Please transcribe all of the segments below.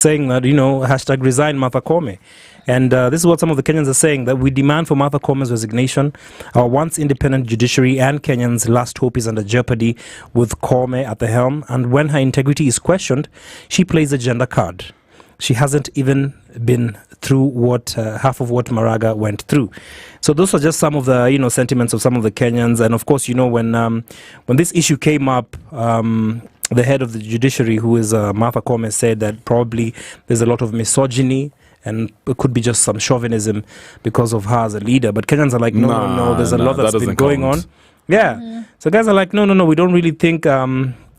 saying that, hashtag resign Martha Koome. And this is what some of the Kenyans are saying, that we demand for Martha Koome's resignation. Our once independent judiciary and Kenyans' last hope is under jeopardy with Koome at the helm. And when her integrity is questioned, she plays a gender card. She hasn't even been through half of what Maraga went through. So those are just some of the sentiments of some of the Kenyans. And of course, when this issue came up, the head of the judiciary, who is Martha Koome, said that probably there's a lot of misogyny and it could be just some chauvinism because of her as a leader. But Kenyans are like, no, there's a lot that's been going on. Yeah. Mm-hmm. So guys are like, no, we don't really think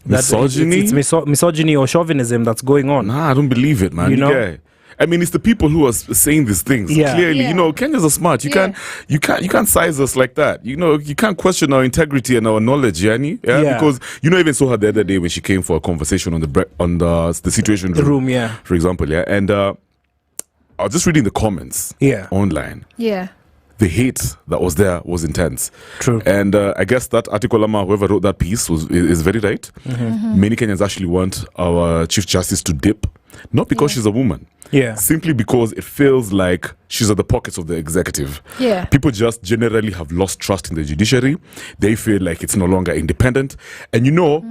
misogyny? It's misogyny or chauvinism that's going on. Nah, I don't believe it, man. Yeah. I mean, it's the people who are saying these things. Yeah. Clearly, Kenyans are smart. You can't size us like that. You can't question our integrity and our knowledge, Yanni. Yeah. Because even saw her the other day when she came for a conversation on the situation room. Yeah. For example, yeah. And I was just reading the comments. Yeah. Online. Yeah. The hate that was there was intense. True. And I guess that article, whoever wrote that piece, is very right. Mm-hmm. Mm-hmm. Many Kenyans actually want our Chief Justice to dip, not because she's a woman. Yeah. Simply because it feels like she's at the pockets of the executive. Yeah. People just generally have lost trust in the judiciary. They feel like it's no longer independent. And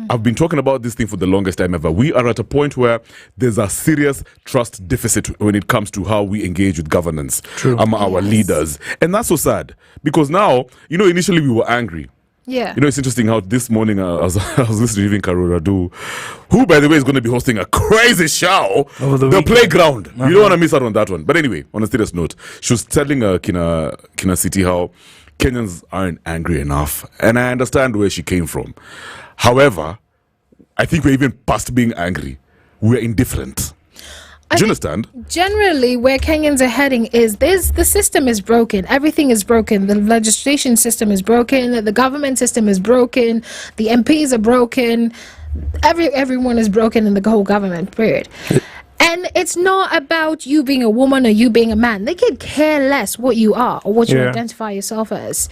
I've been talking about this thing for the longest time ever. We are at a point where there's a serious trust deficit when it comes to how we engage with governance. True. Our leaders. And that's so sad. Because now, initially we were angry. Yeah. It's interesting how this morning I was listening to even Karura Do, who, by the way, is going to be hosting a crazy show, the Playground. You don't want to miss out on that one. But anyway, on a serious note, she was telling Kina City how Kenyans aren't angry enough. And I understand where she came from. However, I think we're even past being angry. We're indifferent. Do you understand? Generally, where Kenyans are heading is the system is broken. Everything is broken. The legislation system is broken. The government system is broken. The MPs are broken. Everyone is broken in the whole government, period. And it's not about you being a woman or you being a man. They could care less what you are or what you identify yourself as.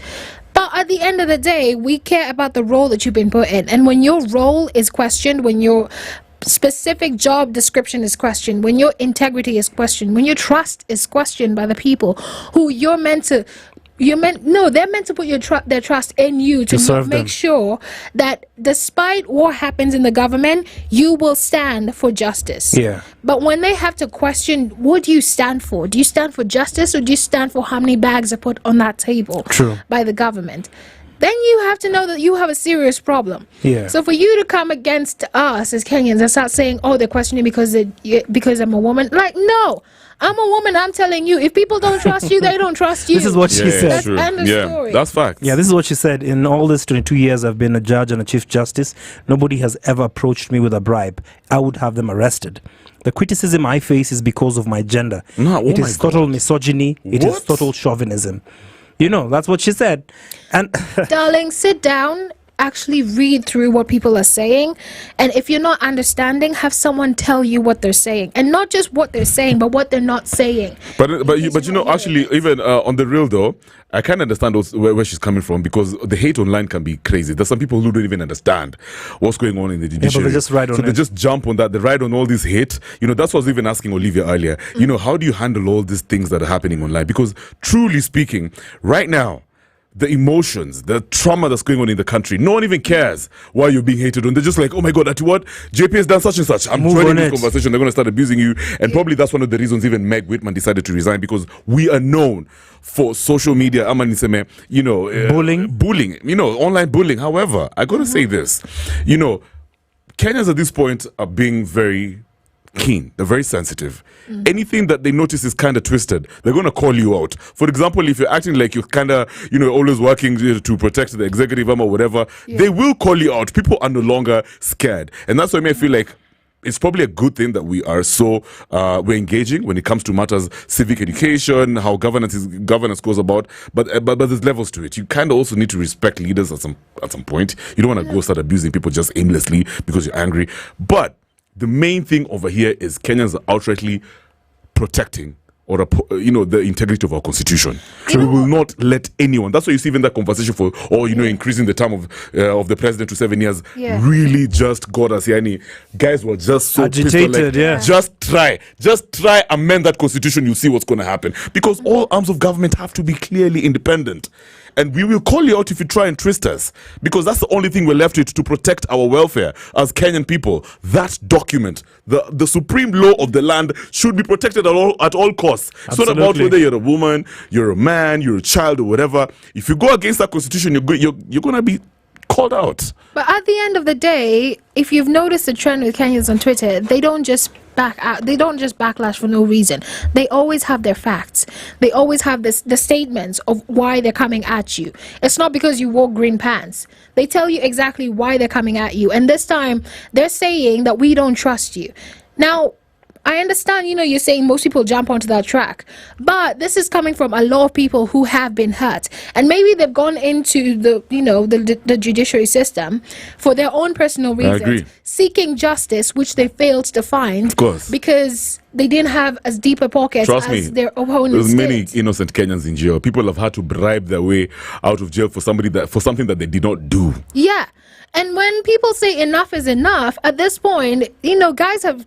But at the end of the day, we care about the role that you've been put in. And when your role is questioned, when your specific job description is questioned, when your integrity is questioned, when your trust is questioned by the people who they're meant to put their trust in you to make sure that despite what happens in the government, you will stand for justice. Yeah. But when they have to question, what do you stand for? Do you stand for justice or do you stand for how many bags are put on that table by the government? Then you have to know that you have a serious problem. Yeah. So for you to come against us as Kenyans and start saying, oh, they're questioning because I'm a woman. Like, no, I'm a woman. I'm telling you, if people don't trust you, they don't trust you. This is what she said. That's end of story. That's fact. Yeah, this is what she said. In all this 22 years I've been a judge and a chief justice, nobody has ever approached me with a bribe. I would have them arrested. The criticism I face is because of my gender. It is total misogyny. It is total chauvinism. That's what she said. And darling, sit down, actually read through what people are saying. And if you're not understanding, have someone tell you what they're saying. And not just what they're saying, but what they're not saying. But actually, even on the real though, I can't understand where she's coming from, because the hate online can be crazy. There's some people who don't even understand what's going on in the judiciary. But they just ride on they just jump on that. They ride on all this hate. That's what I was even asking Olivia earlier. How do you handle all these things that are happening online? Because truly speaking, right now, the emotions, the trauma that's going on in the country, no one even cares why you're being hated on. They're just like, oh my God, at what? JP has done such and such. I'm joining this conversation. They're going to start abusing you. And probably that's one of the reasons even Meg Whitman decided to resign, because we are known for social media, bullying, online bullying. However, I got to say this, Kenyans at this point are being very keen. They're very sensitive. Anything that they notice is kind of twisted, they're going to call you out. For example, if you're acting like you're kind of, always working to protect the executive arm or whatever, they will call you out. People are no longer scared. And that's why I feel like it's probably a good thing that we are so we're engaging when it comes to matters civic education, how governance goes about. But there's levels to it. You kind of also need to respect leaders at some point. You don't want to go start abusing people just aimlessly because you're angry. But the main thing over here is Kenyans are outrightly protecting or the integrity of our constitution. So we will not let anyone. That's why you see even that conversation increasing the term of the president to 7 years really just got us. Yani, guys were just so agitated. Just try amend that constitution. You see what's going to happen, because all arms of government have to be clearly independent. And we will call you out if you try and twist us, because that's the only thing we're left with to protect our welfare as Kenyan people. That document, the supreme law of the land, should be protected at all costs. Absolutely. It's not about whether you're a woman, you're a man, you're a child, or whatever. If you go against that constitution, you're going to be called out. But at the end of the day, if you've noticed the trend with Kenyans on Twitter, they don't just backlash for no reason. They always have their facts. They always have the statements of why they're coming at you. It's not because you wore green pants. They tell you exactly why they're coming at you. And this time, they're saying that we don't trust you. Now, I understand, you're saying most people jump onto that track, but this is coming from a lot of people who have been hurt, and maybe they've gone into the judiciary system for their own personal reasons, seeking justice, which they failed to find, of course, because they didn't have as deep a pockets as their opponents. There's many innocent Kenyans in jail. People have had to bribe their way out of jail for something that they did not do. Yeah. And when people say enough is enough, at this point, guys are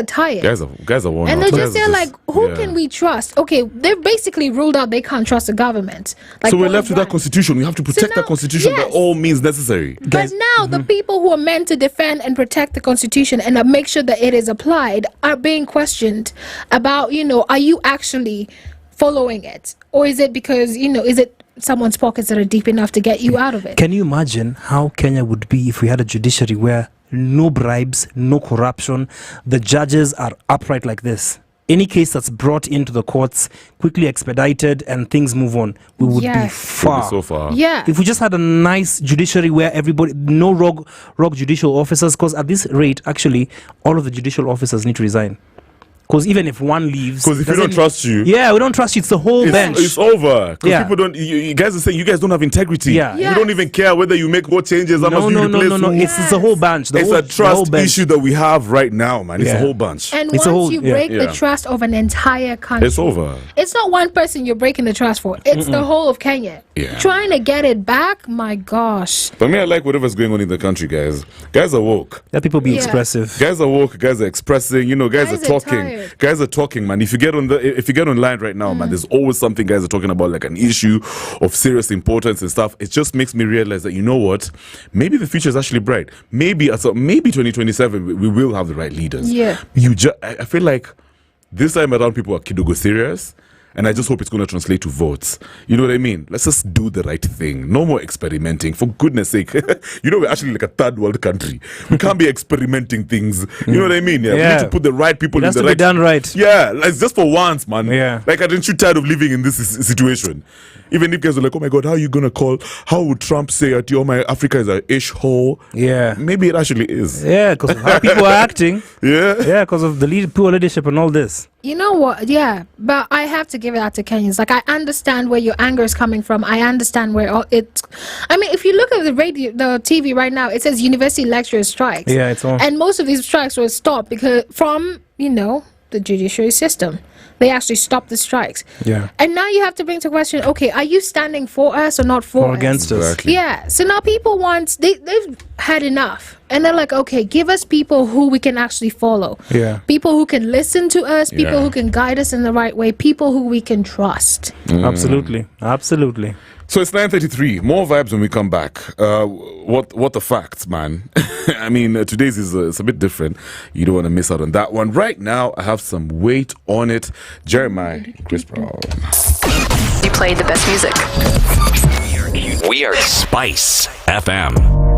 tired. Guys are worn out. And they're just saying, like, who can we trust? Okay, they've basically ruled out they can't trust the government. So we're left with that constitution. We have to protect that constitution by all means necessary. But now the people who are meant to defend and protect the constitution and make sure that it is applied are being questioned about, are you actually following it? Or is it because, is it someone's pockets that are deep enough to get you out of it? Can you imagine how Kenya would be if we had a judiciary where no bribes, no corruption, the judges are upright like this? Any case that's brought into the courts, quickly expedited, and things move on, we would be far. So far. Yeah. If we just had a nice judiciary where everybody, no rogue judicial officers, because at this rate, actually, all of the judicial officers need to resign. Because even if one leaves, because if we don't trust you, we don't trust you. It's the whole bench. It's over. Because people don't. You guys are saying you guys don't have integrity. Yeah, you don't even care whether you make what changes. No. It's the whole bunch. It's a trust issue that we have right now, man. It's a whole bunch. And once you break the trust of an entire country, it's over. It's not one person you're breaking the trust for. It's the whole of Kenya. Yeah. Trying to get it back. My gosh. For me, I like whatever's going on in the country, guys. Guys are woke. Let people be expressive. Guys are woke. Guys are expressing. Guys are talking. Guys are talking, man. If you get online right now, man, there's always something guys are talking about, like an issue of serious importance and stuff. It just makes me realize that, you know what, maybe the future is actually bright. Maybe 2027 we will have the right leaders. Yeah. I feel like this time around people are kidogo serious. And I just hope it's going to translate to votes. You know what I mean? Let's just do the right thing. No more experimenting. For goodness sake. We're actually like a third world country. We can't be experimenting things. You know what I mean? Yeah. We need to put the right people in the right... It has to be done right. Yeah. It's just for once, man. Yeah. Like, aren't you tired of living in this situation? Even if guys are like, oh my God, how are you going to call... How would Trump say at you, Africa is a ish hole? Yeah. Maybe it actually is. Yeah, because of how people are acting. Yeah. Yeah, because of the poor leadership and all this. You know what? Yeah, but I have to give it out to Kenyans. Like, I understand where your anger is coming from. I understand where it's... I mean, if you look at the TV right now, it says university lecturers strikes. Yeah, it's on. And most of these strikes were stopped because from, the judiciary system. They actually stopped the strikes. Yeah. And now you have to bring to question, okay, are you standing for us or not for us? Or against us. Exactly. Yeah. So now people they've had enough. And they're like, okay, give us people who we can actually follow. Yeah. People who can listen to us, people who can guide us in the right way, people who we can trust. Absolutely. So it's 9:33. More vibes when we come back. What the facts, man? I mean, today's is it's a bit different. You don't want to miss out on that one. Right now, I have some weight on it. Jeremiah, Chris Brown. You played the best music. We are Spice FM.